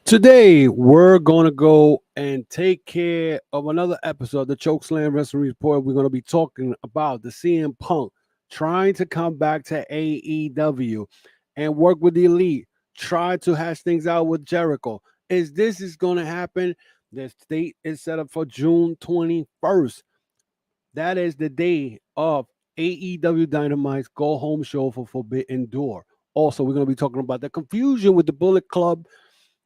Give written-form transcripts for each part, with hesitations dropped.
Today, we're going to go and take care of another episode of the Chokeslam Wrestling Report. We're going to be talking about the CM Punk trying to come back to AEW and work with the Elite, try to hash things out with Jericho. Is going to happen? The date is set up for June 21st. That is the day of AEW Dynamite's Go Home show for Forbidden Door. Also, we're going to be talking about the confusion with the Bullet Club.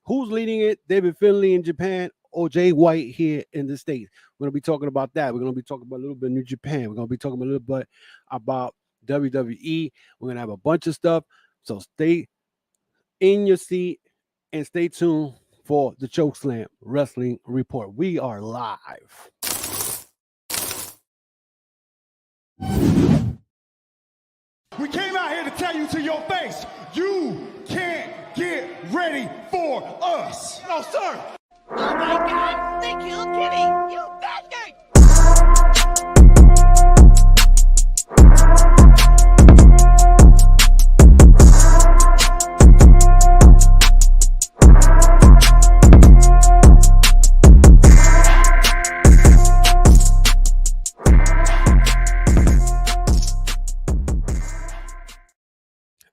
Who's leading it? David Finley in Japan or Jay White here in the States? We're going to be talking about that. We're going to be talking about a little bit of New Japan. We're going to be talking a little bit about WWE. We're going to have a bunch of stuff. So stay in your seat and stay tuned for the Chokeslam Wrestling Report. We are live. We came out here to tell you to your face, you can't get ready for us. No, sir. Oh my God! They killed Kitty! You bastard!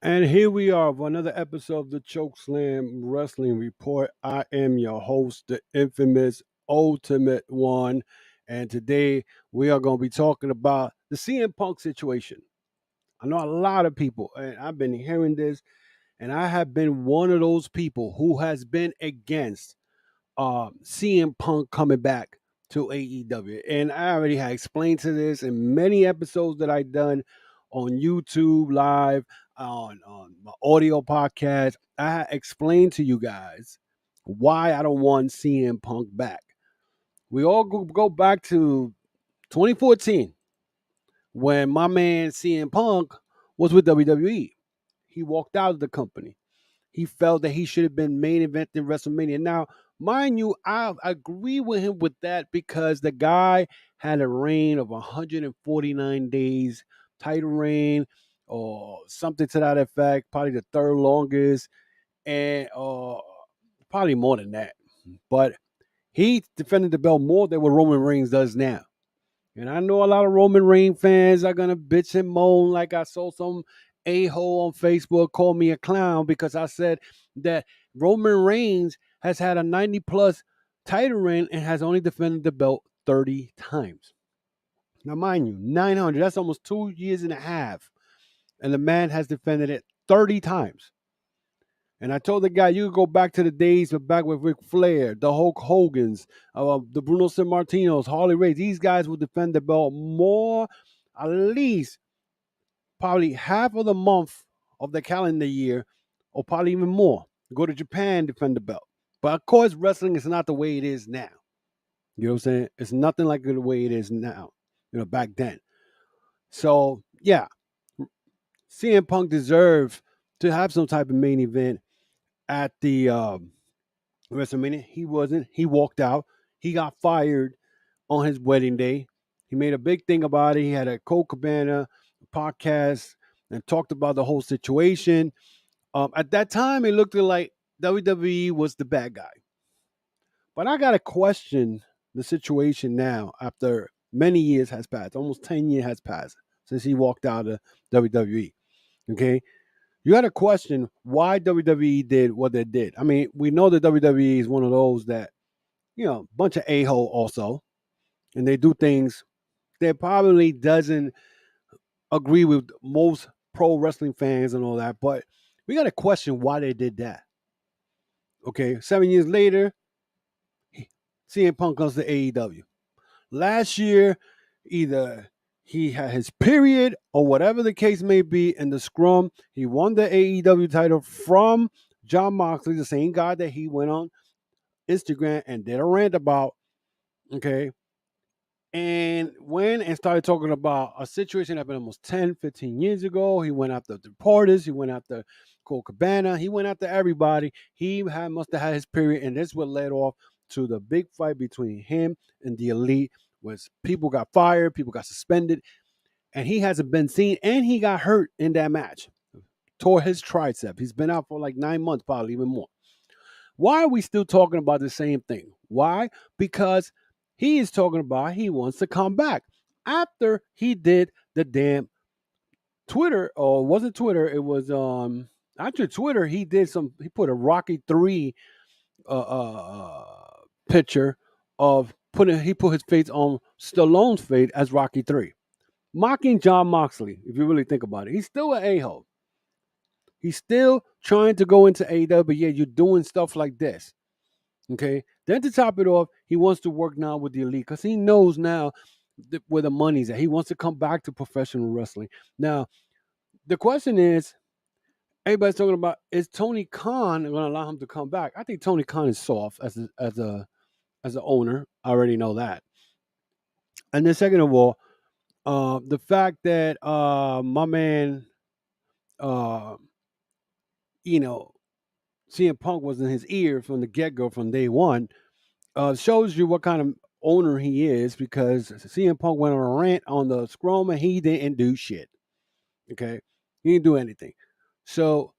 And here we are for another episode of the Chokeslam Wrestling Report. I am your host, the infamous Ultimate One. And today we are going to be talking about the CM Punk situation. I know a lot of people, and I've been hearing this, and I have been one of those people who has been against CM Punk coming back to AEW. And I already had explained to this in many episodes that I've done on YouTube Live, on my audio podcast. I explained to you guys why I don't want CM Punk back. We all go back to 2014 when my man CM Punk was with WWE. He walked out of the company. He felt that he should have been main eventing WrestleMania. Now, mind you, I agree with him with that because the guy had a reign of 149 days, title reign, or something to that effect, probably the third longest, and probably more than that. But he defended the belt more than what Roman Reigns does now. And I know a lot of Roman Reigns fans are going to bitch and moan like I saw some a-hole on Facebook call me a clown because I said that Roman Reigns has had a 90-plus title reign and has only defended the belt 30 times. Now, mind you, 900, that's almost 2 years and a half. And the man has defended it 30 times. And I told the guy, you could go back to the days of back with Ric Flair, the Hulk Hogan's, the Bruno Sammartinos, Harley Race. These guys will defend the belt more, at least probably half of the month of the calendar year, or probably even more. Go to Japan, defend the belt. But of course, wrestling is not the way it is now. You know what I'm saying? It's nothing like the way it is now, back then. So, yeah, CM Punk deserved to have some type of main event at the WrestleMania. He wasn't. He walked out. He got fired on his wedding day. He made a big thing about it. He had a Colt Cabana podcast and talked about the whole situation. At that time, it looked like WWE was the bad guy. But I got to question the situation now after many years has passed. Almost 10 years has passed since he walked out of WWE. Okay? You got to question why WWE did what they did. I mean, we know that WWE is one of those that, bunch of a-hole also. And they do things that probably doesn't agree with most pro wrestling fans and all that. But we got to question why they did that. Okay, 7 years later, CM Punk comes to AEW. Last year, either he had his period or whatever the case may be in the scrum. He won the AEW title from Jon Moxley, the same guy that he went on Instagram and did a rant about. Okay. And went and started talking about a situation that happened almost 10, 15 years ago. He went after the reporters. He went after Colt Cabana. He went after everybody. He must have had his period. And this what led off to the big fight between him and the Elite, where people got fired, people got suspended, and he hasn't been seen, and he got hurt in that match. Tore his tricep. He's been out for like 9 months, probably even more. Why are we still talking about the same thing? Why? Because he is talking about he wants to come back after he did the damn Twitter, or it wasn't Twitter, it was actually Twitter. He put a Rocky 3 picture of he put his face on Stallone's face as Rocky 3, mocking John Moxley. If you really think about it, he's still an a-hole. He's still trying to go into AEW, but yeah, you're doing stuff like this. Okay. Then to top it off, he wants to work now with the Elite because he knows now where the money's at. He wants to come back to professional wrestling. Now, the question is, everybody's talking about, is Tony Khan going to allow him to come back? I think Tony Khan is soft as an owner. I already know that. And then second of all, the fact that my man, uh, you know, CM Punk was in his ear from the get go, from day one, shows you what kind of owner he is, because CM Punk went on a rant on the Scrum and he didn't do shit. Okay, he didn't do anything. So,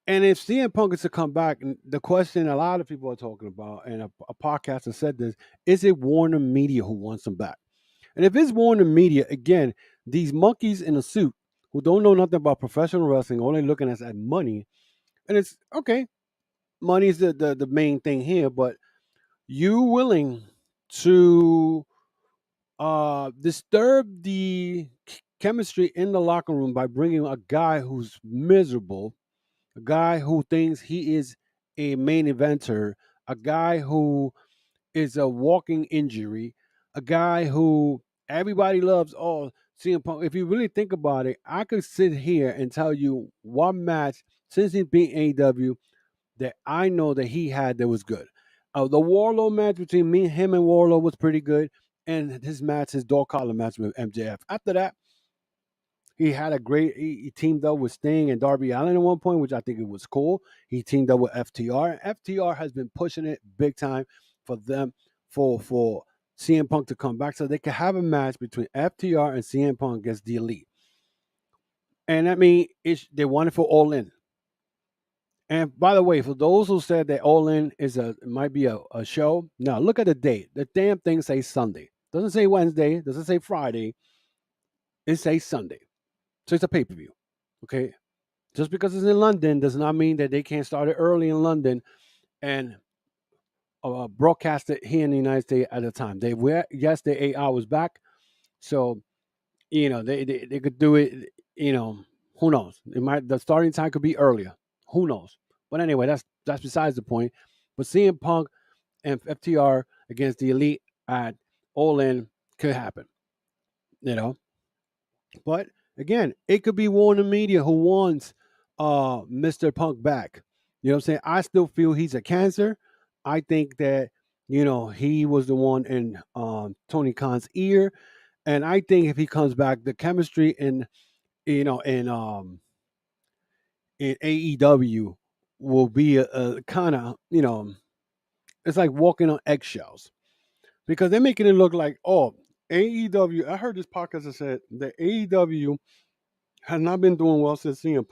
and if CM Punk is to come back, the question a lot of people are talking about, and a podcaster said this, is it Warner Media who wants him back? And if it's Warner Media, again, these monkeys in a suit who don't know nothing about professional wrestling, only looking at money, and it's okay, money is the main thing here, but you willing to disturb the chemistry in the locker room by bringing a guy who's miserable, a guy who thinks he is a main eventer, a guy who is a walking injury, a guy who everybody loves. Oh, CM Punk. If you really think about it, I could sit here and tell you one match since he's been AEW that I know that he had that was good. The Warlow match between him and Warlow was pretty good, and his dog collar match with MJF. After that, he had a great. He teamed up with Sting and Darby Allin at one point, which I think it was cool. He teamed up with FTR. FTR has been pushing it big time for them for CM Punk to come back, so they could have a match between FTR and CM Punk against the Elite. And I mean, they want it for All In. And by the way, for those who said that All In might be a show, now look at the date. The damn thing says Sunday. Doesn't say Wednesday. Doesn't say Friday. It says Sunday. So it's a pay per view. Okay. Just because it's in London does not mean that they can't start it early in London and broadcast it here in the United States at a time. Yes, they're 8 hours back. So, they could do it, who knows? The starting time could be earlier. Who knows? But anyway, that's besides the point. But CM Punk and FTR against the Elite at All In could happen, you know. But again, it could be Warner Media who wants Mr. Punk back. You know what I'm saying? I still feel he's a cancer. I think that, he was the one in Tony Khan's ear. And I think if he comes back, the chemistry you know, in in AEW will be a kind of, it's like walking on eggshells, because they're making it look like, oh, AEW. I heard this podcast that said that AEW has not been doing well since CM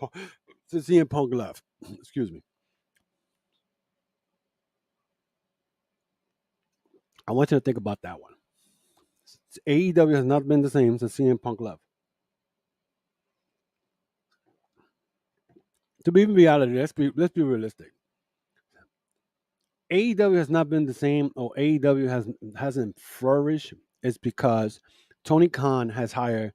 Punk left. Excuse me. I want you to think about that one. AEW has not been the same since CM Punk left. To be in reality, let's be realistic. AEW has not been the same, or AEW hasn't flourished. It's because Tony Khan has hired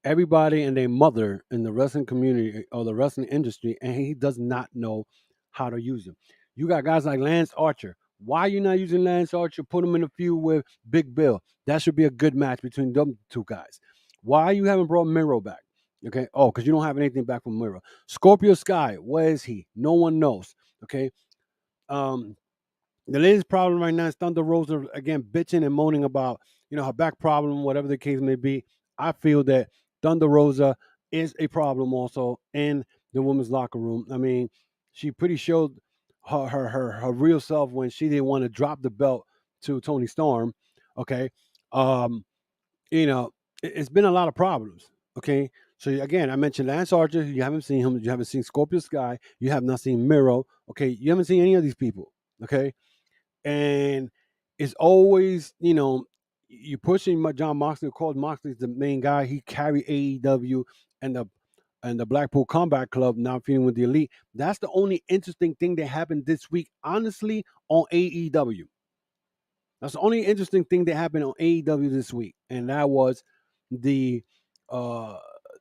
everybody and their mother in the wrestling community or the wrestling industry, and he does not know how to use them. You got guys like Lance Archer. Why are you not using Lance Archer? Put him in a feud with Big Bill. That should be a good match between them two guys. Why you haven't brought Miro back? Okay. Oh, because you don't have anything back from Miro. Scorpio Sky, where is he? No one knows. Okay. Um, the latest problem right now is Thunder Rosa again bitching and moaning about, her back problem, whatever the case may be. I feel that Thunder Rosa is a problem also in the women's locker room. I mean, she pretty showed her real self when she didn't want to drop the belt to Tony Storm. Okay. Um, it's been a lot of problems. Okay. So again, I mentioned Lance Archer. You haven't seen him. You haven't seen Scorpio Sky. You have not seen Miro. Okay, you haven't seen any of these people. Okay, and it's always you pushing John Moxley. Of course, Moxley's the main guy. He carried AEW and the Blackpool Combat Club now feuding with the Elite. That's the only interesting thing that happened this week, honestly, on AEW. That's the only interesting thing that happened on AEW this week, and that was the uh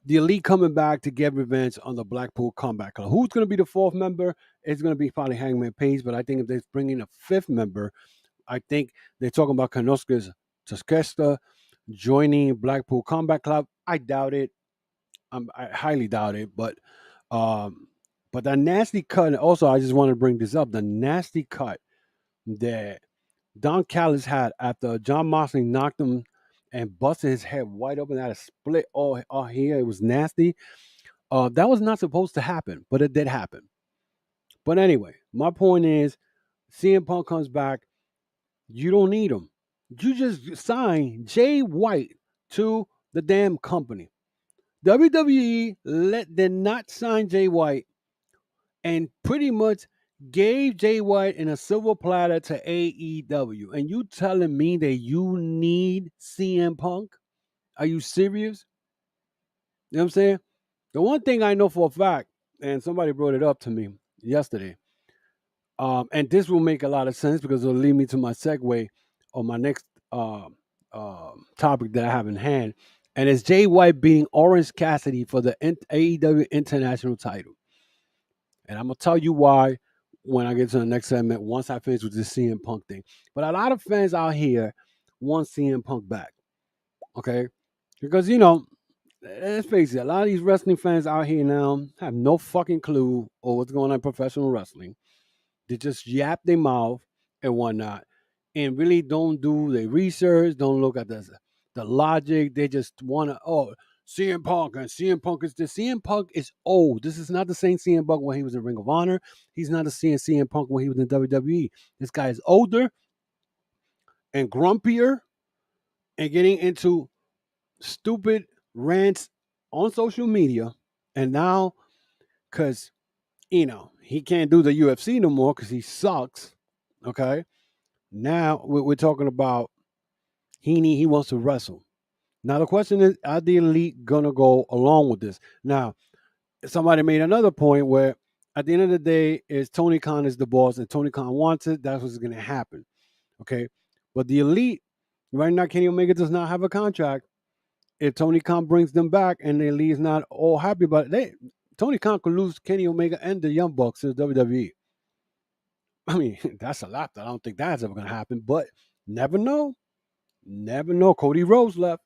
the Elite coming back to get revenge on the Blackpool Combat Club. Who's going to be the fourth member? It's going to be probably Hangman Page, but I think if they bring in a fifth member, I think they're talking about Konosuke Takeshita joining Blackpool Combat Club. I doubt it. I highly doubt it, um, but that nasty cut. Also, I just want to bring this up: the nasty cut that Don Callis had after John Moxley knocked him and busted his head wide open, had a split all here. It was nasty. That was not supposed to happen, but it did happen. But anyway, my point is, CM Punk comes back. You don't need him. You just sign Jay White to the damn company. WWE did not sign Jay White and pretty much gave Jay White in a silver platter to AEW. And you telling me that you need CM Punk? Are you serious? You know what I'm saying? The one thing I know for a fact, and somebody brought it up to me yesterday, and this will make a lot of sense because it'll lead me to my segue on my next topic that I have in hand, and it's Jay White beating Orange Cassidy for the AEW International title. And I'm gonna tell you why when I get to the next segment once I finish with this CM Punk thing. But a lot of fans out here want CM Punk back, okay? Because let's face it, a lot of these wrestling fans out here now have no fucking clue of what's going on in professional wrestling. They just yap their mouth and whatnot, and really don't do their research. Don't look at the logic. They just want to CM Punk and CM Punk is this. CM Punk is old. This is not the same CM Punk when he was in Ring of Honor. He's not the same CM Punk when he was in WWE. This guy is older and grumpier and getting into stupid rants on social media. And now, because he can't do the UFC no more because he sucks. Okay. Now we're talking about he wants to wrestle. Now the question is, are the Elite gonna go along with this? Now, somebody made another point where at the end of the day, is Tony Khan is the boss and Tony Khan wants it, that's what's gonna happen. Okay. But the Elite, right now, Kenny Omega does not have a contract. If Tony Khan brings them back and the Elite is not all happy about it, Tony Khan could lose Kenny Omega and the Young Bucks to the WWE. I mean, that's a lot. I don't think that's ever gonna happen, but never know. Never know. Cody Rhodes left.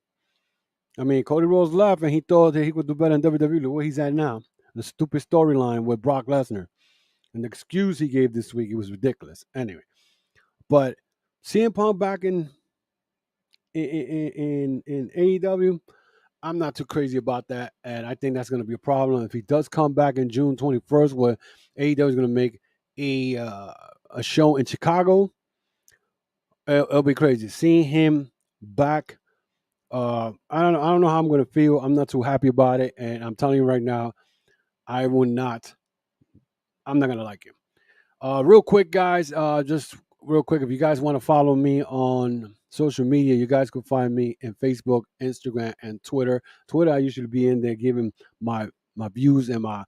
I mean, Cody Rhodes left, and he thought that he could do better in WWE. Where he's at now, the stupid storyline with Brock Lesnar, and the excuse he gave this week, it was ridiculous. Anyway, but CM Punk back in AEW, I'm not too crazy about that, and I think that's going to be a problem if he does come back in June 21st, where AEW is going to make a show in Chicago. It'll be crazy seeing him back. I don't know how I'm gonna feel. I'm not too happy about it, and I'm telling you right now, I will not. I'm not gonna like it. Real quick, guys. Just real quick, if you guys want to follow me on social media, you guys can find me in Facebook, Instagram, and Twitter. Twitter, I usually be in there giving my views and my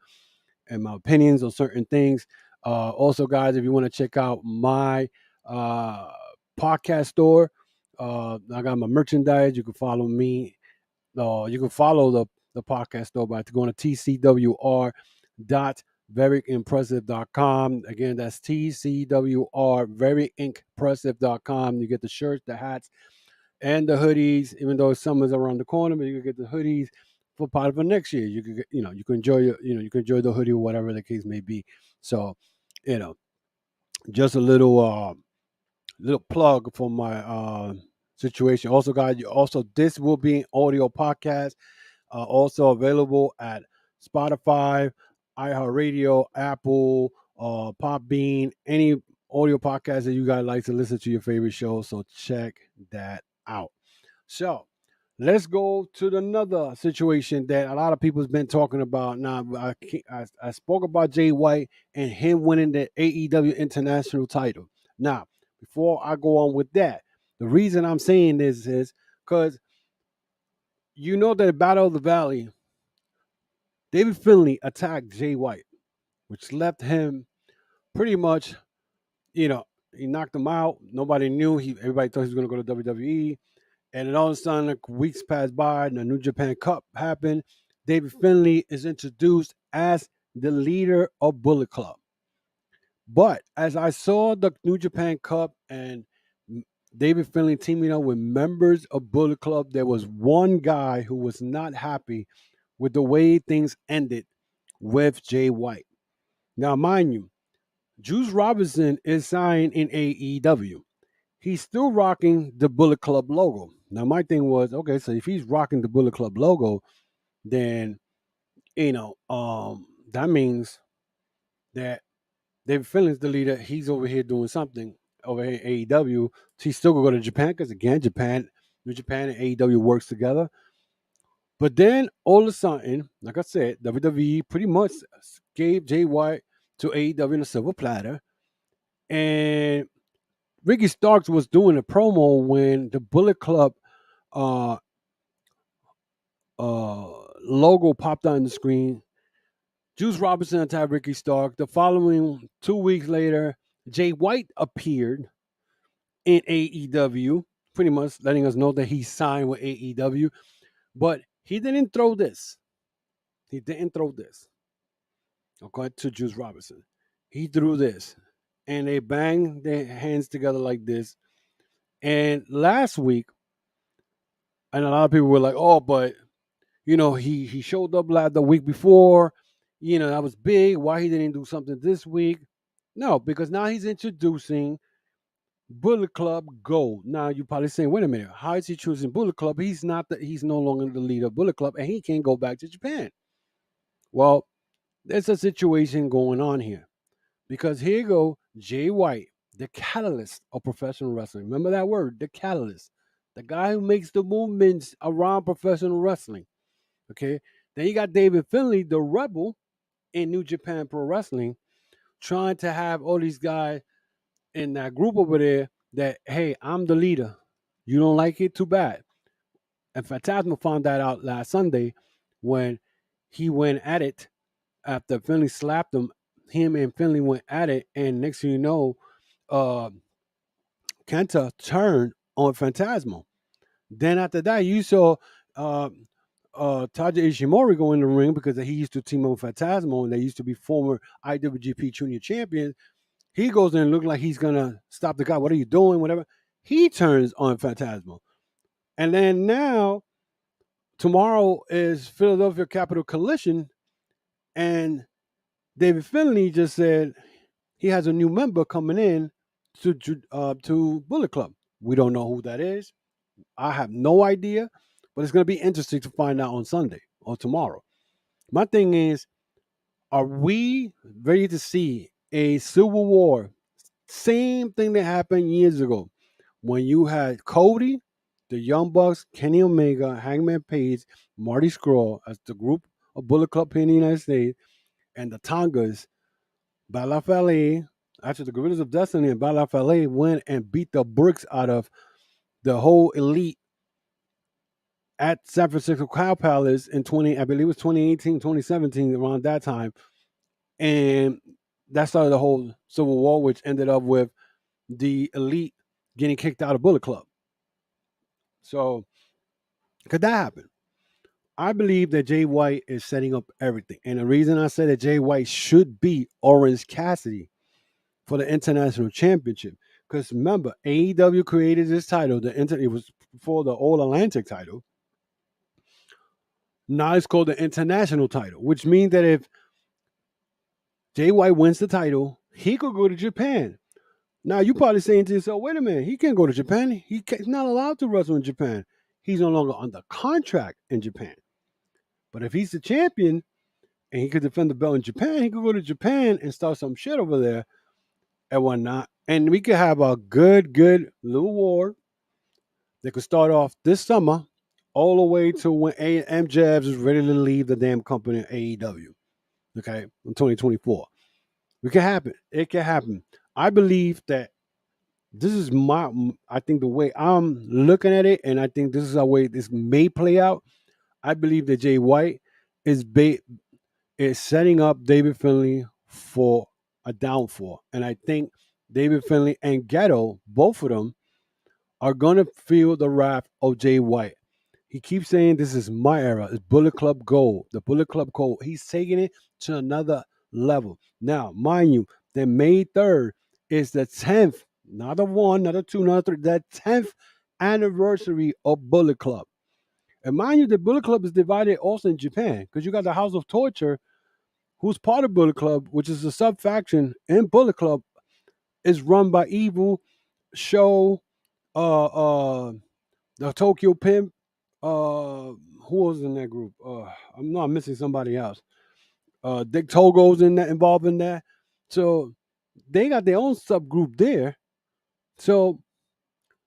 opinions on certain things. Also, guys, if you want to check out my podcast store, I got my merchandise. You can follow me. You can follow the podcast store by going to tcwr.veryimpressive.com. Again, that's tcwr.veryimpressive.com. You get the shirts, the hats, and the hoodies. Even though summer's around the corner, but you can get the hoodies for part of the next year. You can you can enjoy you can enjoy the hoodie or whatever the case may be. So, just a little plug for my situation. Also, guys, this will be an audio podcast. Also available at Spotify, iHeartRadio, Apple, Podbean, any audio podcast that you guys like to listen to your favorite show. So check that out. So Let's go to another situation that a lot of people's been talking about. Now, I spoke about Jay White and him winning the AEW International title. Now, before I go on with that, the reason I'm saying this is because you know that Battle of the Valley, David Finley attacked Jay White, which left him pretty much, you know, he knocked him out. Nobody knew. Everybody thought he was going to go to WWE. And then all of a sudden, like, weeks passed by, and the New Japan Cup happened. David Finley is introduced as the leader of Bullet Club. But as I saw the New Japan Cup and David Finley teaming up with members of Bullet Club, there was one guy who was not happy with the way things ended with Jay White. Now, mind you, Juice Robinson is signed in AEW. He's still rocking the Bullet Club logo. Now, my thing was, okay, so if he's rocking the Bullet Club logo, then that means that David Finlay's the leader. He's over here doing something over here in AEW. He's still gonna go to Japan because again, New Japan and AEW works together. But then all of a sudden, like I said, WWE pretty much gave Jay White to AEW in a silver platter, and Ricky Starks was doing a promo when the Bullet Club uh, logo popped on the screen. Juice Robinson attacked Ricky Stark. The following 2 weeks later, Jay White appeared in AEW, pretty much letting us know that he signed with AEW. But he didn't throw this. He didn't throw this. Okay, to Juice Robinson. He threw this. And they banged their hands together like this. And last week, and a lot of people were like, oh, but he showed up the week before. That was big. Why he didn't do something this week? No, because now he's introducing Bullet Club Gold. Now you're probably saying, wait a minute, how is he choosing Bullet Club? He's no longer the leader of Bullet Club, and he can't go back to Japan. Well, there's a situation going on here. Because here you go, Jay White, the catalyst of professional wrestling. Remember that word, the catalyst. The guy who makes the movements around professional wrestling. Okay. Then you got David Finley, the rebel in New Japan Pro Wrestling, trying to have all these guys in that group over there that, hey, I'm the leader. You don't like it? Too bad. And Phantasmo found that out last Sunday when he went at it after Finley slapped him. Him and Finley went at it, and next thing you know, uh, Kenta turned on Phantasmo. Then after that, you saw uh, Taja Ishimori go in the ring because he used to team up with Phantasmo, and they used to be former IWGP Junior champions. He goes in and looks like he's gonna stop the guy. What are you doing? Whatever. He turns on Phantasmo, and then now tomorrow is Philadelphia Capital Collision, and David Finley just said he has a new member coming in to Bullet Club. We don't know who that is. I have no idea, but it's going to be interesting to find out on Sunday or tomorrow. My thing is, are we ready to see a civil war? Same thing that happened years ago when you had Cody, the Young Bucks, Kenny Omega, Hangman Page, Marty Scurll as the group of Bullet Club here in the United States, and the Tongas, Bala Fale, actually the Gorillas of Destiny and Bala Fale went and beat the bricks out of the whole elite at San Francisco Cow Palace in I believe it was 2018, 2017, around that time. And that started the whole civil war, which ended up with the elite getting kicked out of Bullet Club. So could that happen? I believe that Jay White is setting up everything. And the reason I say that Jay White should be Orange Cassidy for the International Championship. Because remember, AEW created this title. It was for the All Atlantic title. Now it's called the International title, which means that if Jay White wins the title, he could go to Japan. Now you're probably saying to yourself, wait a minute, he can't go to Japan. He's not allowed to wrestle in Japan. He's no longer under contract in Japan. But if he's the champion and he could defend the belt in Japan, he could go to Japan and start some shit over there and whatnot. And we could have a good little war that could start off this summer all the way to when MJF is ready to leave the damn company AEW. Okay, in 2024, it can happen. It can happen. I believe that this is I think the way I'm looking at it, and I think this is the way this may play out. I believe that Jay White is is setting up David Finley for a downfall, and I think David Finley and Ghetto, both of them, are gonna feel the wrath of Jay White. He keeps saying this is my era. It's Bullet Club Gold. The Bullet Club Gold. He's taking it to another level. Now, mind you, that May 3rd is the 10th, not a 1, not a 2, not a 3, the 10th anniversary of Bullet Club. And mind you, the Bullet Club is divided also in Japan because you got the House of Torture, who's part of Bullet Club, which is a sub faction in Bullet Club, is run by Evil, Show, uh, uh, the Tokyo Pimp. Who was in that group? I'm not missing somebody else. Dick Togo's involved in that. So they got their own subgroup there. So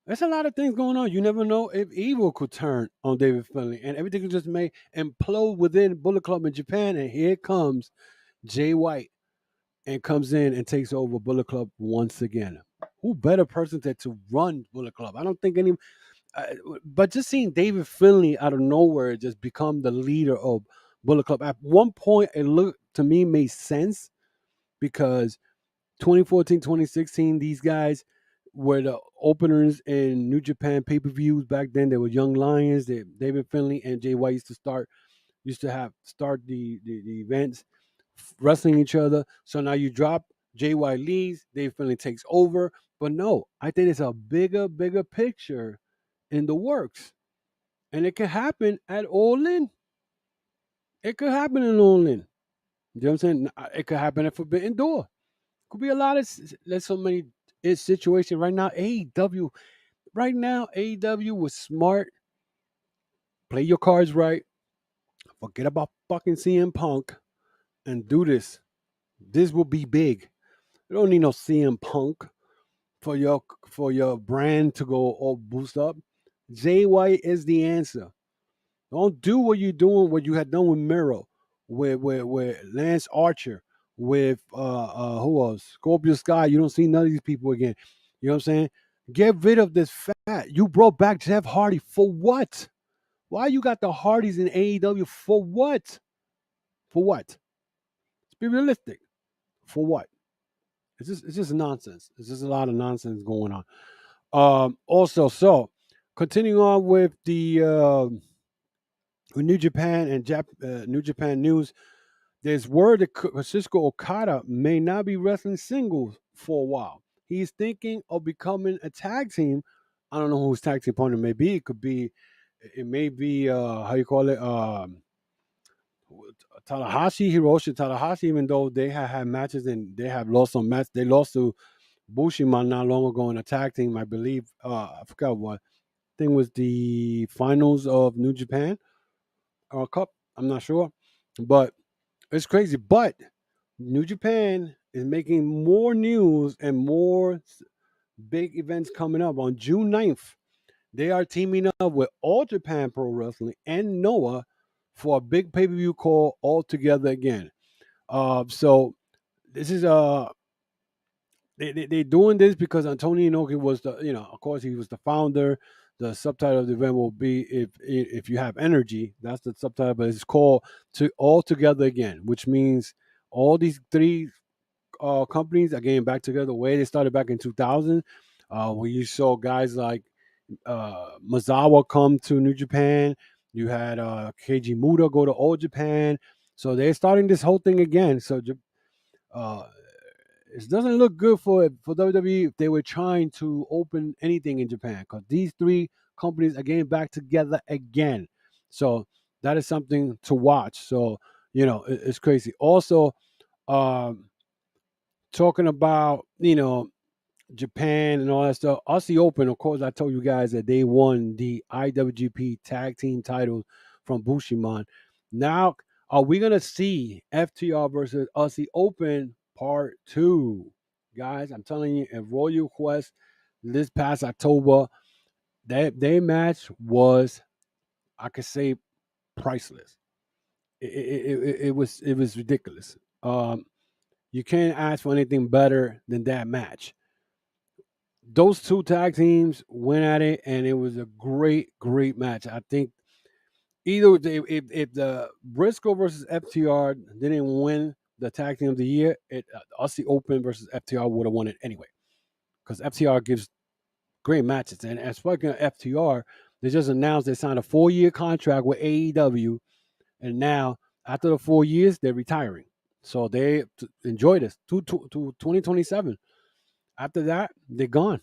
there's a lot of things going on. You never know if Evil could turn on David Finley, and everything could just may implode within Bullet Club in Japan. And here comes Jay White and comes in and takes over Bullet Club once again. Who better person to run Bullet Club? I don't think any. But just seeing David Finley out of nowhere just become the leader of Bullet Club at one point, it looked to me made sense because 2014, 2016, these guys were the openers in New Japan pay-per-views back then. They were Young Lions. David Finley and Jay White used to have start the events, wrestling each other. So now you drop Jay White leaves, David Finley takes over. But no, I think it's a bigger picture in the works. And it could happen at All In. It could happen in All In. You know what I'm saying? It could happen at Forbidden Door. Could be a lot of there's so many situations right now. AEW right now, AEW was smart. Play your cards right. Forget about fucking CM Punk and do this. This will be big. You don't need no CM Punk for your brand to go all boost up. Jay White is the answer. Don't do what you're doing, what you had done with Miro, with Lance Archer, with who else? Scorpio Sky. You don't see none of these people again. You know what I'm saying? Get rid of this fat. You brought back Jeff Hardy for what? Why you got the Hardys in AEW for what? For what? Let's be realistic. For what? It's just nonsense. It's just a lot of nonsense going on. Also, so continuing on with the New Japan and New Japan news, there's word that Cisco Okada may not be wrestling singles for a while. He's thinking of becoming a tag team. I don't know who his tag team partner may be. It may be, how you call it, Hiroshi Tanahashi, even though they have had matches and they have lost some matches. They lost to Bushima not long ago in a tag team, I believe. I forgot what. I think it was the finals of New Japan or Cup. I'm not sure. But it's crazy. But New Japan is making more news and more big events coming up. On June 9th, they are teaming up with All Japan Pro Wrestling and Noah for a big pay-per-view called All Together Again. So this is they're doing this because Antonio Inoki was of course he was the founder. The subtitle of the event will be if you have energy. That's the subtitle, but it's called to All Together Again, which means all these three companies are getting back together the way they started back in 2000, where you saw guys like Mazawa come to New Japan. You had Keiji Muda go to All Japan. So they're starting this whole thing again. So uh, it doesn't look good for WWE if they were trying to open anything in Japan because these three companies are getting back together again. So that is something to watch. So it's crazy. Also, um, talking about Japan and all that stuff. Aussie Open, of course, I told you guys that they won the IWGP Tag Team titles from Bushiman. Now, are we gonna see FTR versus Aussie Open Part 2? Guys, I'm telling you, in Royal Quest this past October, their match was I could say priceless. It was ridiculous. You can't ask for anything better than that match. Those two tag teams went at it, and it was a great match. I think either if the Briscoe versus FTR didn't win the tag team of the year, Aussie Open versus FTR would have won it anyway, because FTR gives great matches. And as speaking of FTR, they just announced they signed a 4-year contract with AEW, and now after the 4 years, they're retiring. So they enjoy this to 2027. After that, they're gone.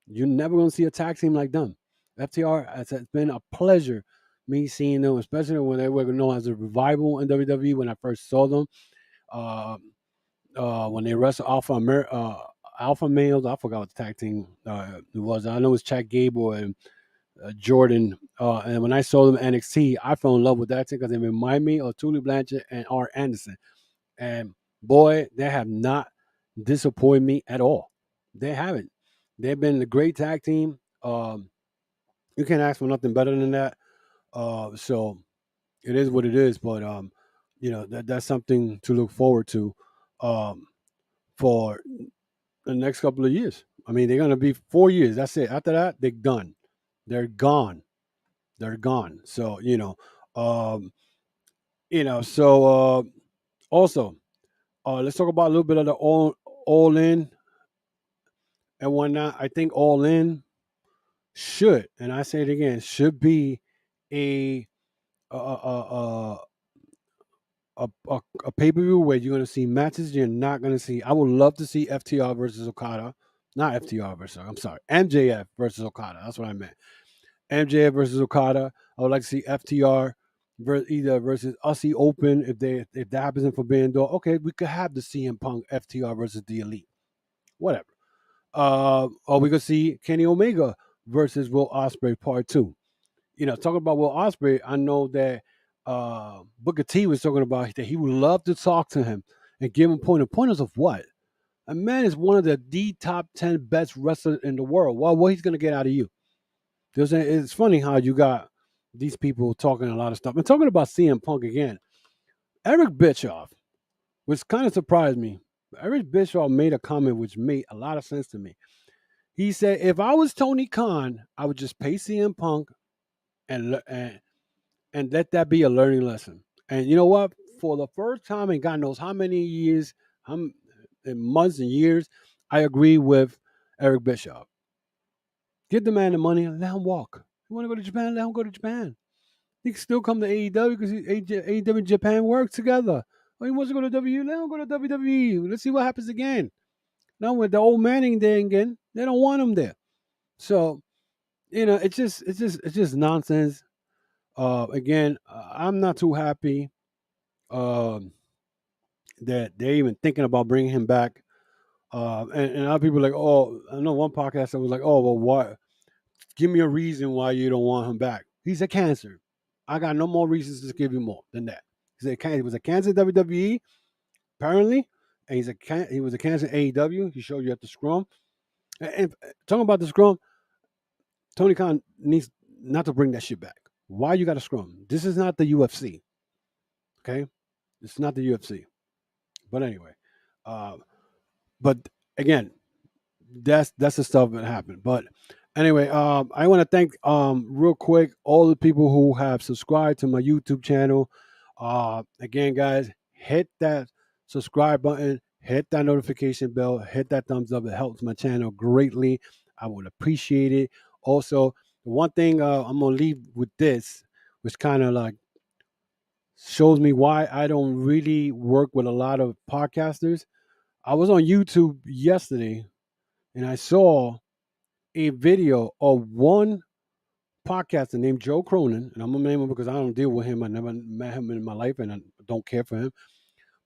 You're never going to see a tag team like them. FTR, it's been a pleasure me seeing them, especially when they were known as a revival in WWE when I first saw them. Uh, when they wrestled Alpha Males, I forgot what the tag team it was. I know it was Chad Gable and Jordan. And when I saw them in NXT, I fell in love with that team because they remind me of Tully Blanchard and R. Anderson. And boy, they have not disappointed me at all. They haven't. They've been a great tag team. You can't ask for nothing better than that. So it is what it is. But that's something to look forward to for the next couple of years. I mean, they're gonna be 4 years. That's it. After that, they're done. They're gone. They're gone. So um, also let's talk about a little bit of the all in and whatnot. I think All In should, and I say it again, should be a a a, a pay per view where you're gonna see matches you're not gonna see. I would love to see FTR versus Okada, not FTR versus. I'm sorry, MJF versus Okada. That's what I meant. MJF versus Okada. I would like to see FTR either versus Aussie Open if that happens in Forbidden Door. Okay, we could have the CM Punk FTR versus the Elite, whatever. Or we could see Kenny Omega versus Will Ospreay Part 2. Talking about Will Ospreay, I know that Booker T was talking about that he would love to talk to him and give him pointers of what? A man is one of the top 10 best wrestlers in the world. Well, what he's going to get out of you? It's funny how you got these people talking a lot of stuff. And talking about CM Punk again, Eric Bischoff, which kind of surprised me. Eric Bischoff made a comment which made a lot of sense to me. He said, if I was Tony Khan, I would just pay CM Punk and let that be a learning lesson. And you know what? For the first time in God knows how many years, in months and years, I agree with Eric Bischoff. Give the man the money and let him walk. You want to go to Japan? Let him go to Japan. He can still come to AEW because AEW and Japan work together. Or he wants to go to WWE, let him go to WWE. Let's see what happens again. Now with the old Manning there again, they don't want him there. So, it's just nonsense. Again, I'm not too happy that they're even thinking about bringing him back. And other people are like, oh, I know one podcast that was like, oh, well, why? Give me a reason why you don't want him back. He's a cancer. I got no more reasons to give you more than that. He was a cancer in WWE, apparently, and he was a cancer in AEW. He showed you at the scrum. And talking about the scrum, Tony Khan needs not to bring that shit back. Why you got a scrum? This is not the UFC. Okay, it's not the UFC. But anyway, but again, that's the stuff that happened. But anyway, I want to thank real quick all the people who have subscribed to my YouTube channel. Again, guys, hit that subscribe button, hit that notification bell, hit that thumbs up. It helps my channel greatly. I would appreciate it. Also, the one thing I'm gonna leave with this, which kind of like shows me why I don't really work with a lot of podcasters. I was on YouTube yesterday and I saw a video of one podcaster named Joe Cronin, and I'm gonna name him because I don't deal with him. I never met him in my life, and I don't care for him.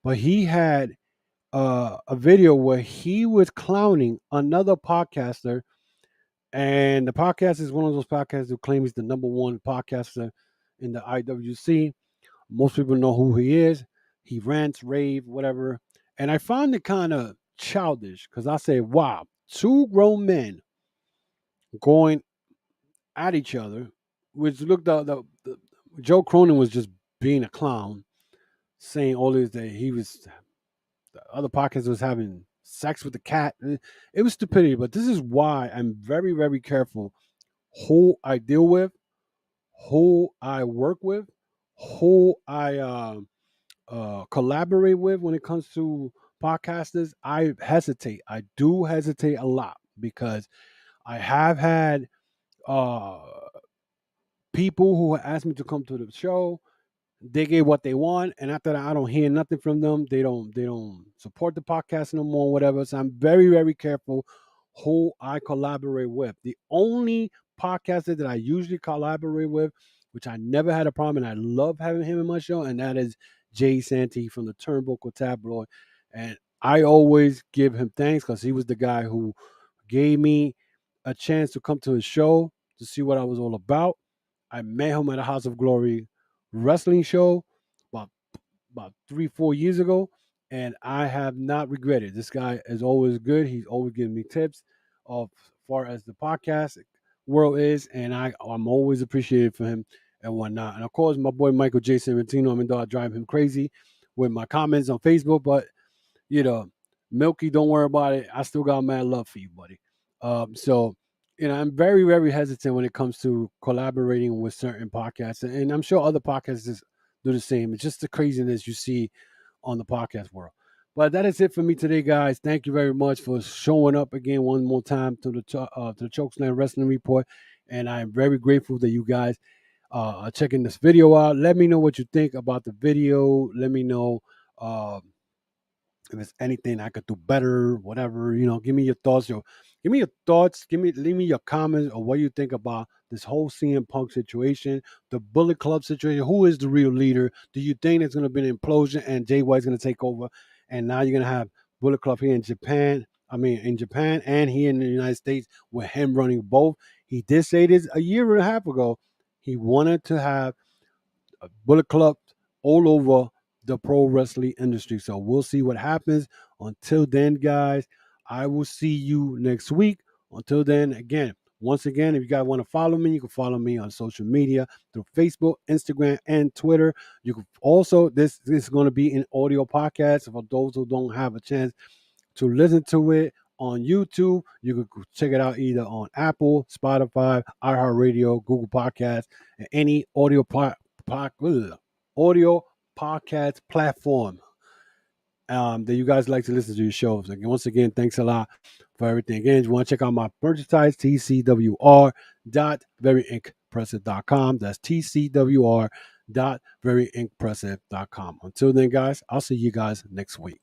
But he had a video where he was clowning another podcaster, and the podcast is one of those podcasts who claims the number one podcaster in the IWC. Most people know who he is. He rants, rave, whatever. And I found it kind of childish because I say, wow, two grown men going at each other, which looked Joe Cronin was just being a clown, saying all this that the other podcast was having sex with the cat. It was stupidity, but this is why I'm very, very careful who I deal with, who I work with, who I collaborate with when it comes to podcasters. I hesitate. I do hesitate a lot because I have had uh, people who asked me to come to the show. They get what they want, and after that, I don't hear nothing from them. They don't support the podcast no more, whatever. So I'm very, very careful who I collaborate with. The only podcaster that I usually collaborate with, which I never had a problem, and I love having him in my show, and that is Jay Santee from the Turnbuckle Tabloid. And I always give him thanks because he was the guy who gave me a chance to come to his show to see what I was all about. I met him at a House of Glory wrestling show about 3-4 years ago, and I have not regretted. This guy is always good. He's always giving me tips of far as the podcast world is, and I'm always appreciated for him and whatnot. And of course, my boy Michael J. Sorrentino. I mean, though I drive him crazy with my comments on Facebook, but you know, Milky, don't worry about it. I still got mad love for you, buddy. So, I'm very, very hesitant when it comes to collaborating with certain podcasts, and I'm sure other podcasts do the same. It's just the craziness you see on the podcast world. But that is it for me today, guys. Thank you very much for showing up again one more time to the Chokeslam Wrestling Report, and I am very grateful that you guys are checking this video out. Let me know what you think about the video. Let me know. If there's anything I could do better, whatever, give me your thoughts. Give me your thoughts. Leave me your comments on what you think about this whole CM Punk situation, the Bullet Club situation. Who is the real leader? Do you think it's going to be an implosion and Jay White's going to take over? And now you're going to have Bullet Club here in Japan. I mean, in Japan and here in the United States with him running both. He did say this a year and a half ago. He wanted to have Bullet Club all over the pro wrestling industry. So we'll see what happens. Until then, guys, I will see you next week. Until then, once again, if you guys want to follow me, you can follow me on social media through Facebook, Instagram, and Twitter. You can also, this is going to be an audio podcast for those who don't have a chance to listen to it on YouTube. You can check it out either on Apple, Spotify, iHeartRadio, Google Podcasts, and any audio podcast platform that you guys like to listen to your shows. Again, once again, thanks a lot for everything. Again, if you want to check out my merchandise, TCWR.veryinkpressive.com. That's TCWR.veryinkpressive.com. Until then, guys, I'll see you guys next week.